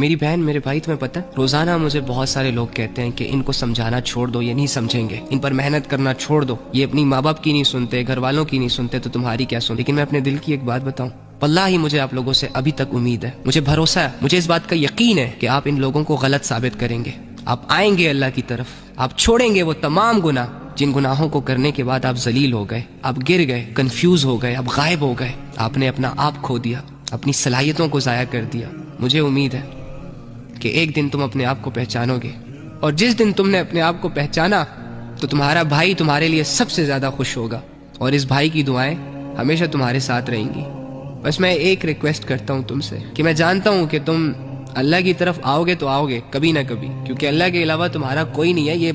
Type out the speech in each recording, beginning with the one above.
میری بہن میرے بھائی تمہیں پتہ ہے روزانہ مجھے بہت سارے لوگ کہتے ہیں کہ ان کو سمجھانا چھوڑ دو، یہ نہیں سمجھیں گے، ان پر محنت کرنا چھوڑ دو، یہ اپنی ماں باپ کی نہیں سنتے، گھر والوں کی نہیں سنتے، تو تمہاری کیا سن۔ لیکن میں اپنے دل کی ایک بات بتاؤں، واللہ ہی مجھے آپ لوگوں سے ابھی تک امید ہے، مجھے بھروسہ ہے، مجھے اس بات کا یقین ہے کہ آپ ان لوگوں کو غلط ثابت کریں گے، آپ آئیں گے اللہ کی طرف، آپ چھوڑیں گے وہ تمام گناہ جن گناہوں کو کرنے کے بعد آپ ذلیل ہو گئے، آپ گر گئے، کنفیوز ہو گئے، آپ غائب ہو گئے، آپ نے اپنا آپ کھو دیا، اپنی صلاحیتوں کو ضائع کر دیا۔ مجھے امید ہے کہ ایک دن تم اپنے آپ کو پہچانو گے، اور جس دن تم نے اپنے آپ کو پہچانا تو تمہارا بھائی تمہارے لیے سب سے زیادہ خوش ہوگا، اور اس بھائی کی دعائیں ہمیشہ تمہارے ساتھ رہیں گی۔ بس میں ایک ریکویسٹ کرتا ہوں تم سے کہ میں جانتا ہوں کہ تم اللہ کی طرف آؤ گے تو آؤ گے کبھی نہ کبھی، کیونکہ اللہ کے علاوہ تمہارا کوئی نہیں ہے،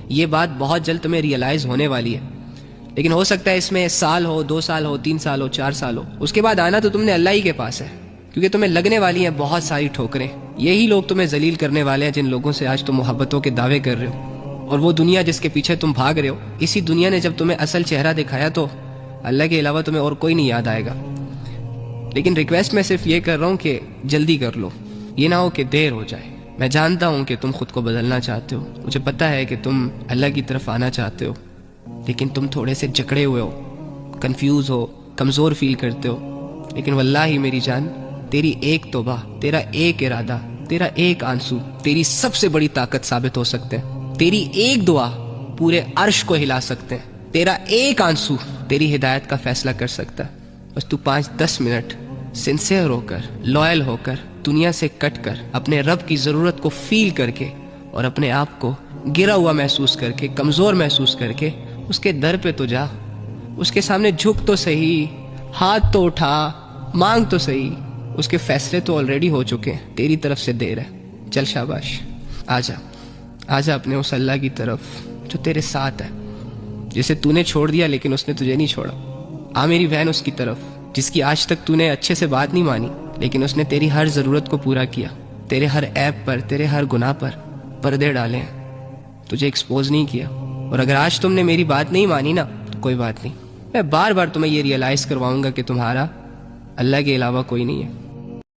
یہ بات بہت جلد تمہیں ریئلائز ہونے والی ہے۔ لیکن ہو سکتا ہے اس میں سال ہو، 2 سال ہو، 3 سال ہو، 4 سال ہو، اس کے بعد آنا تو تم نے اللہ ہی کے پاس ہے، کیونکہ تمہیں لگنے والی ہیں بہت ساری ٹھوکریں۔ یہی لوگ تمہیں ذلیل کرنے والے ہیں جن لوگوں سے آج تم محبتوں کے دعوے کر رہے ہو، اور وہ دنیا جس کے پیچھے تم بھاگ رہے ہو، اسی دنیا نے جب تمہیں اصل چہرہ دکھایا تو اللہ کے علاوہ تمہیں اور کوئی نہیں یاد آئے گا۔ لیکن ریکویسٹ میں صرف یہ کر رہا ہوں کہ جلدی کر لو، یہ نہ ہو کہ دیر ہو جائے۔ میں جانتا ہوں کہ تم خود کو بدلنا چاہتے ہو، مجھے پتہ ہے کہ تم اللہ کی طرف آنا چاہتے ہو، لیکن تم تھوڑے سے جکڑے ہوئے ہو، کنفیوز ہو، کمزور فیل کرتے ہو۔ لیکن واللہ میری جان، تیری ایک توبہ، تیرا ایک ارادہ، تیرا ایک آنسو تیری سب سے بڑی طاقت ثابت ہو سکتے ہیں، تیری ایک دعا پورے عرش کو ہلا سکتے ہیں، تیرا ایک آنسو تیری ہدایت کا فیصلہ کر سکتا ہے۔ بس تو 5-10 منٹ سنسیئر ہو کر، لوئل ہو کر، دنیا سے کٹ کر، اپنے رب کی ضرورت کو فیل کر کے، اور اپنے آپ کو گرا ہوا محسوس کر کے، کمزور محسوس کر کے اس کے در پہ تو جا، اس کے سامنے جھک تو صحیح، ہاتھ تو اٹھا، مانگ تو صحیح، اس کے فیصلے تو آلریڈی ہو چکے ہیں، تیری طرف سے دیر ہے۔ چل شاباش، آجا اپنے اس اللہ کی طرف جو تیرے ساتھ ہے، جسے تو نے چھوڑ دیا لیکن اس نے تجھے نہیں چھوڑا۔ آ میری بہن اس کی طرف جس کی آج تک تو نے اچھے سے بات نہیں مانی، لیکن اس نے تیری ہر ضرورت کو پورا کیا، تیرے ہر عیب پر، تیرے ہر گناہ پر پردے ڈالے ہیں، تجھے ایکسپوز نہیں کیا۔ اور اگر آج تم نے میری بات نہیں مانی نا تو کوئی بات نہیں، میں بار بار تمہیں یہ ریئلائز کرواؤں گا کہ تمہارا اللہ کے علاوہ کوئی نہیں ہے۔